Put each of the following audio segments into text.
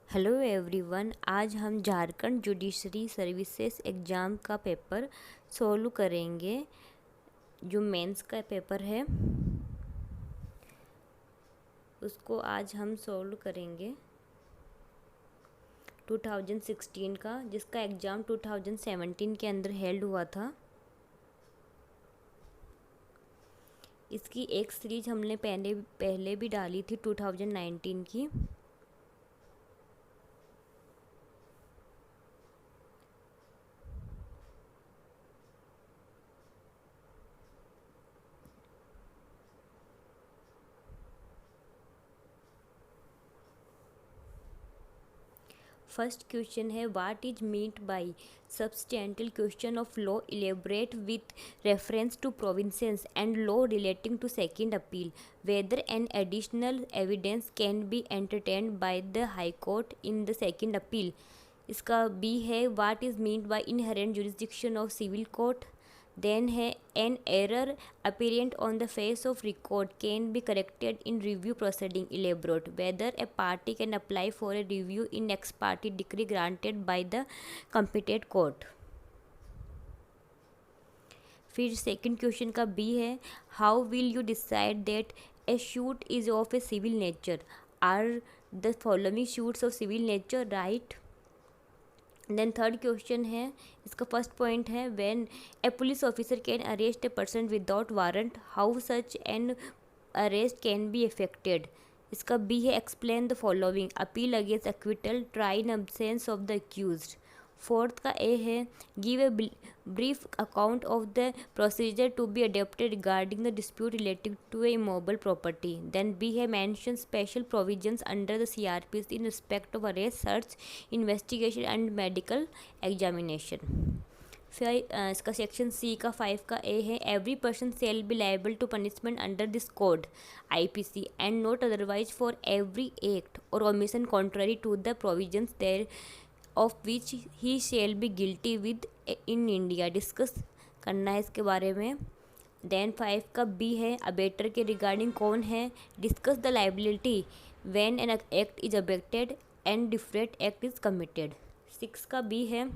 Hello everyone. आज हम Jharkhand judiciary services exam का पेपर सॉल्व करेंगे। जो मेंस का पेपर है उसको आज हम सॉल्व करेंगे 2016 का, जिसका एग्ज़ाम 2017 के अंदर हेल्ड हुआ था। इसकी एक सीरीज हमने पहले भी डाली थी 2019 की। फर्स्ट क्वेश्चन है, what is meant by substantial question of law elaborate with reference to provisions and law relating to second appeal, whether an additional evidence can be entertained by the high court in the second appeal. इसका B है, what is meant by inherent jurisdiction of civil court. Then है, an error apparent on the face of record can be corrected in review proceeding, elaborate whether a party can apply for a review in ex parte decree granted by the competent court। फिर second question का B है, how will you decide that a suit is of a civil nature, are the following suits of civil nature right. Then third question है, इसका first point है, when a police officer can arrest a person without warrant, how such an arrest can be effected. इसका B है, explain the following, appeal against acquittal, try in absence of the accused. Fourth का A है, give a brief account of the procedure to be adopted regarding the dispute relating to a immovable property. Then B है, mention special provisions under the CRPC in respect of arrest, search, investigation and medical examination. फिर इसका section C का 5 का A है, every person shall be liable to punishment under this code IPC and not otherwise for every act or omission contrary to the provisions thereof which he shall be guilty within India. Discuss करना है इसके बारे में। Then 5 का B है, abettor के regarding कौन है, discuss the liability when an act is abetted and different act is committed. 6 का बी है,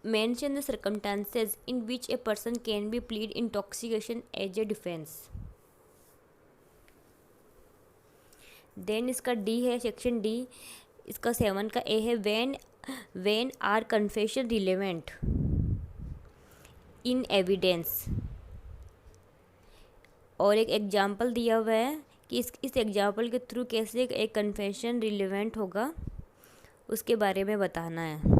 mention the circumstances in which a person can be plead intoxication as a defense। Then इसका D है, section D, इसका 7 का A है, when are confession relevant in evidence। और एक example दिया हुआ है कि इस एग्जाम्पल के थ्रू कैसे एक कन्फेशन रिलेवेंट होगा, उसके बारे में बताना है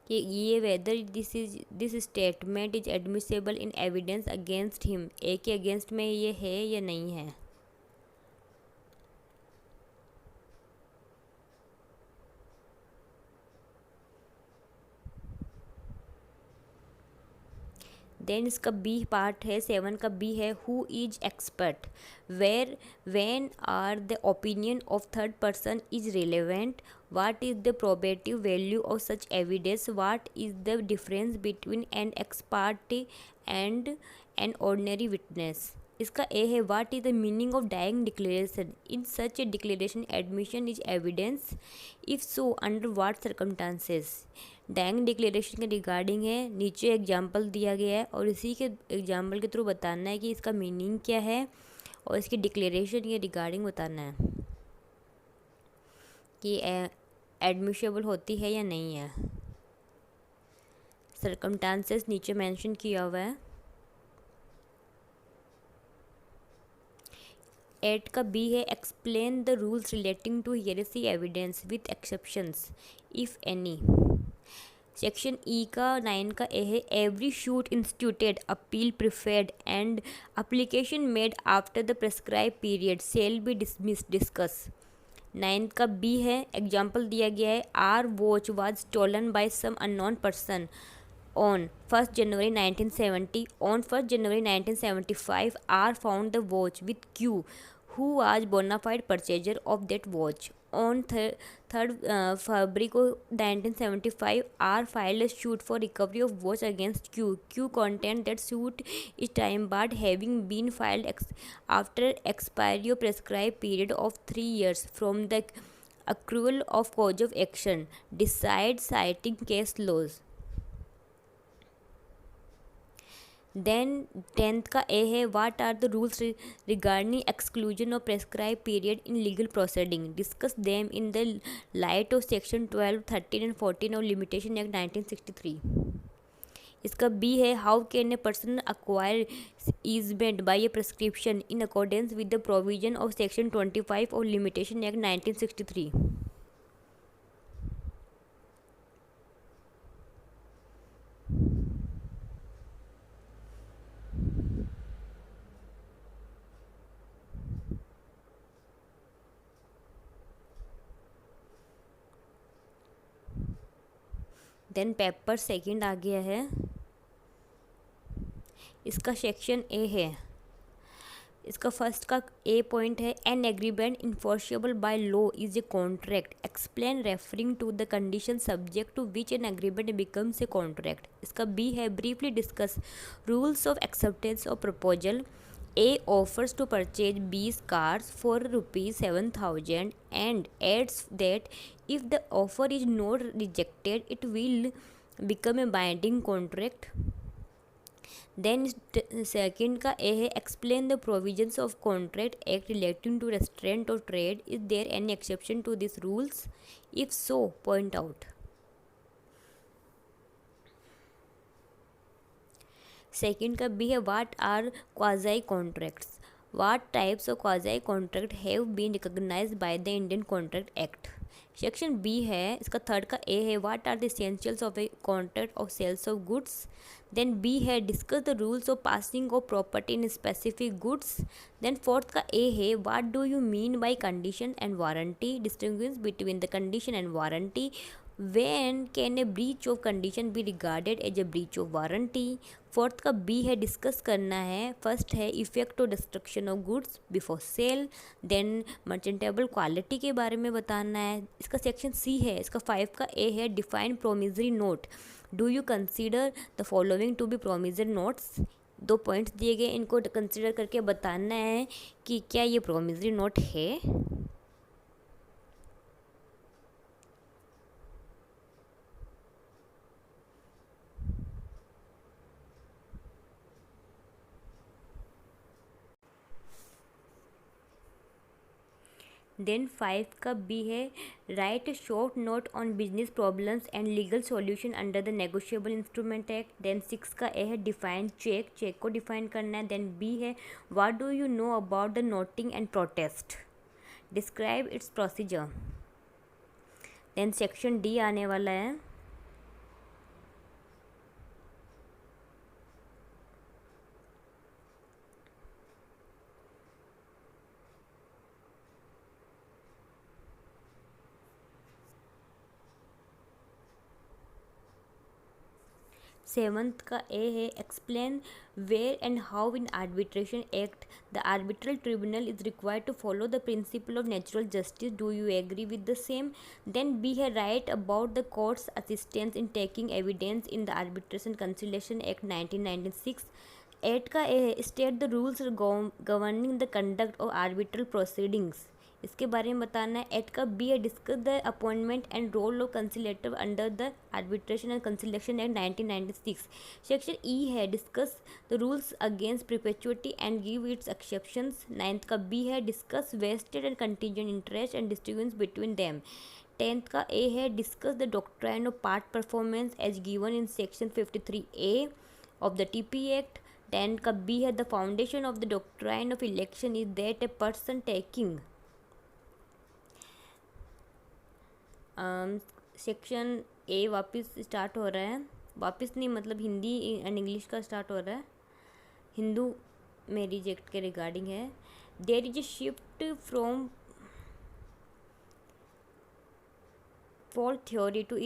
कि ये whether this statement is admissible in evidence against him, A के अगेंस्ट में ये है या नहीं है। देन इसका बी पार्ट है, 7 का बी है, who is expert, where when are the opinion of third person is relevant, what is the probative value of such evidence, what is the difference between an expert and an ordinary witness. इसका A है, what is the meaning of dying declaration, in such a declaration admission is evidence, if so under what circumstances. Dying declaration के regarding है, नीचे example दिया गया है और इसी के एग्जाम्पल के थ्रू बताना है कि इसका मीनिंग क्या है और इसकी डिक्लेरेशन के रिगार्डिंग बताना है कि एडमिशेबल होती है या नहीं है। सर्कमस्टांसेस नीचे मेंशन किया हुआ है। 8 का बी है, explain the rules relating to hearsay evidence with exceptions if any. Section E का 9 का ए है, every suit instituted appeal preferred and application made after the prescribed period shall be dismissed discuss. 9 का B है, example दिया गया है, R watch was stolen by some unknown person on 1st January 1970, on 1st January 1975 R found the watch with Q who was bona fide purchaser of that watch On 3rd February को 1975, R filed a suit for recovery of watch against Q. Q contend that suit is time barred, having been filed after expiry of prescribed period of 3 years from the accrual of cause of action. Decide citing case laws. Then 10th का A है, what are the rules regarding exclusion of prescribed period in legal proceeding, discuss them in the light of section 12, 13 and 14 of limitation act 1963. इसका B है, how can a person acquire easement by a prescription in accordance with the provision of section 25 of limitation act 1963. Then paper second आ गया है, इसका सेक्शन A है. इसका first का ए पॉइंट है, an agreement enforceable by law is a contract. Explain referring to the condition subject to which an agreement becomes a contract. इसका बी है, briefly discuss rules of acceptance of proposal. A offers to purchase B's cars for ₹7,000 and adds that if the offer is not rejected, it will become a binding contract. Then second का A है, explain the provisions of Contract Act relating to restraint of trade. Is there any exception to these rules? If so, point out. Second का B है, what are quasi contracts. What types of quasi contract have been recognised by the Indian contract act. Section B है. इसका third का A है, what are the essentials of a contract of sales of goods. Then B है, discuss the rules of passing of property in specific goods. Then fourth का A है, what do you mean by condition and warranty, distinguish between the condition and warranty. When can a breach of condition be regarded as a breach of warranty? Fourth का B है, discuss करना है. First है, effect और destruction of goods before sale. Then merchantable quality के बारे में बताना है. इसका सेक्शन सी है. इसका 5 का ए है, define promissory note. Do you consider the following to be promissory notes. 2 points दिए गए, इनको कंसिडर करके बताना है कि क्या ये प्रोमिसरी नोट है. देन 5 का बी है, write a short note on business problems and legal solution under the negotiable instrument act. Then 6 का ए है, डिफाइन चेक. चेक को डिफाइन करना है. देन बी है, what do you know about the noting and protest, describe its procedure. Then section D आने वाला है. 7th का ए है, explain where and how in arbitration act the arbitral tribunal is required to follow the principle of natural justice. Do you agree with the same. Then B है, write about the courts assistance in taking evidence in the arbitration conciliation act 1996. 8 का A है, state the rules governing the conduct of arbitral proceedings. इसके बारे में बताना है. 8 का B है, discuss the appointment and role of conciliator under the arbitration and conciliation act 1996. Section E है, discuss the rules against perpetuity and give its exceptions. 9th का B है, discuss vested and contingent interest and distribution between them. 10th का A है, discuss the doctrine of part performance as given in section 53A of the TP act. 10 का B है, the foundation of the doctrine of election is that a person taking. Section A वापस start हो रहा है. वापस नहीं, मतलब Hindi and English का स्टार्ट हो रहा है. हिंदू मैरिज एक्ट के रिगार्डिंग है. There is a shift from fault theory to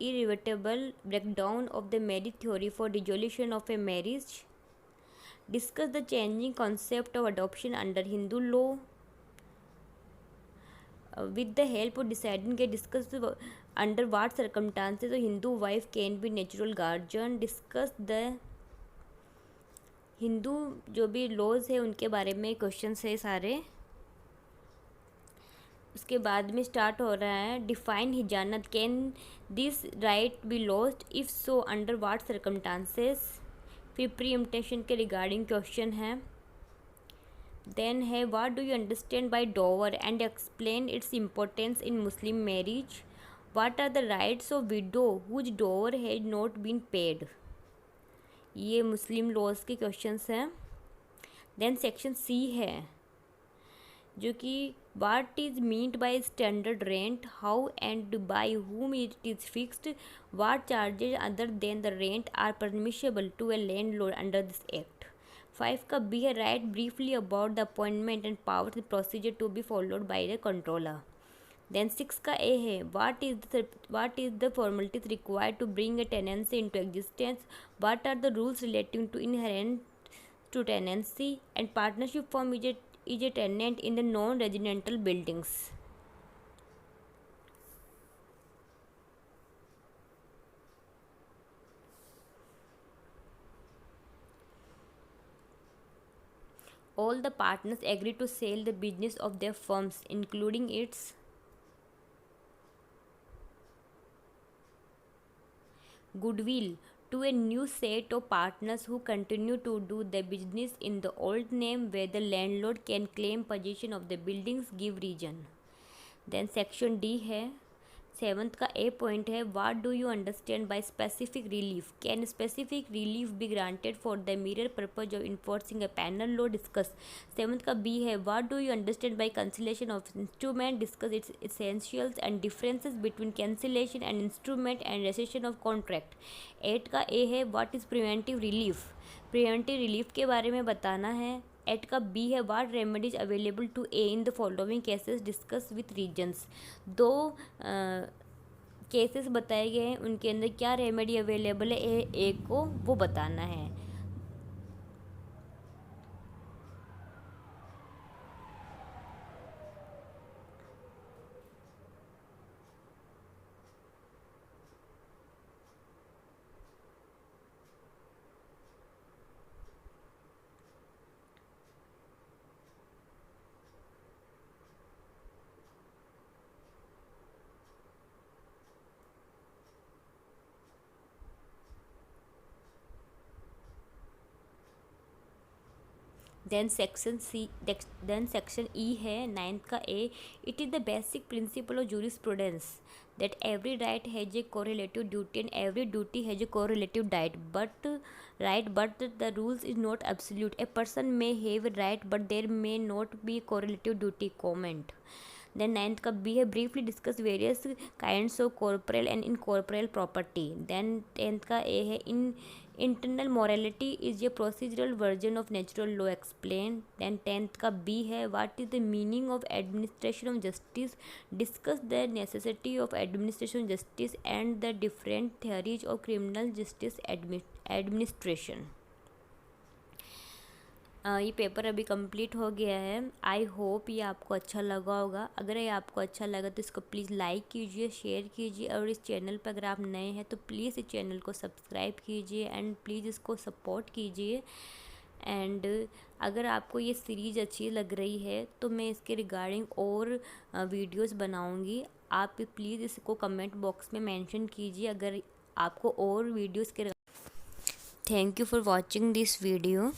irreversible breakdown of the marriage theory for resolution of a marriage. Discuss the changing concept of adoption under Hindu law. with the help of deciding can discuss under what circumstances a Hindu wife can be natural guardian, discuss the Hindu जो भी laws है उनके बारे में questions है सारे। उसके बाद में स्टार्ट हो रहा है डिफाइन हिजानत, can this right be lost, if so under what circumstances. फिर प्रीएम्प्टेशन के रिगार्डिंग क्वेश्चन है। देन है what do you understand by dower and explain its importance in Muslim marriage. What are the rights of widow whose dower has not been paid. ये Muslim laws के questions हैं। Then section C है जो कि what is meant by standard rent, how and bye whom it is fixed, what charges other than the rent are permissible to a landlord under this act. 5 का B है write briefly about the appointment and powers procedure to be followed by the controller. Then 6 का A है what is the formalities required to bring a tenancy into existence, what are the rules relating to inherent to tenancy and partnership form is a tenant in the non-residential buildings. All the partners agree to sell the business of their firms, including its goodwill, to a new set of partners who continue to do the business in the old name, where the landlord can claim possession of the buildings, give reason. Then section D है 7th का A point है what do you understand by specific relief, can specific relief be granted for the mirror purpose of enforcing A panel law, discuss. 7th का B है what do you understand bye cancellation of instrument, discuss it's essentials and differences between cancellation and instrument and recession of contract. 8 का A है what is preventive relief, preventive relief के बारे में बताना है। 8 का बी है what remedies available to a in the following cases, discuss with reasons. 2 cases बताए गए हैं, उनके अंदर क्या रेमेडी अवेलेबल है ए को वो बताना है। देन सेक्शन ई है 9th का A, it is the basic principle of jurisprudence that every right has a correlative duty and every duty has a correlative right but the rules is not absolute, a person may have a right but there may not be correlative duty. Comment. Then 9th का B है briefly discuss various kinds of corporeal and incorporeal property. Then 10th का A है in internal morality is A procedural version of natural law, explain. Then 10th का B है what is the meaning of administration of justice, discuss the necessity of administration justice and the different theories of criminal justice administration. ये paper अभी complete हो गया है। I hope ये आपको अच्छा लगा होगा। अगर ये आपको अच्छा लगा तो इसको प्लीज़ लाइक कीजिए, शेयर कीजिए, और इस चैनल पर अगर आप नए हैं तो प्लीज़ इस चैनल को सब्सक्राइब कीजिए एंड प्लीज़ इसको सपोर्ट कीजिए। एंड अगर आपको ये सीरीज़ अच्छी लग रही है तो मैं इसके रिगार्डिंग और वीडियोस बनाऊंगी। आप प्लीज़ इसको कमेंट बॉक्स में मेंशन कीजिए अगर आपको और वीडियोस के। Thank you for watching this video.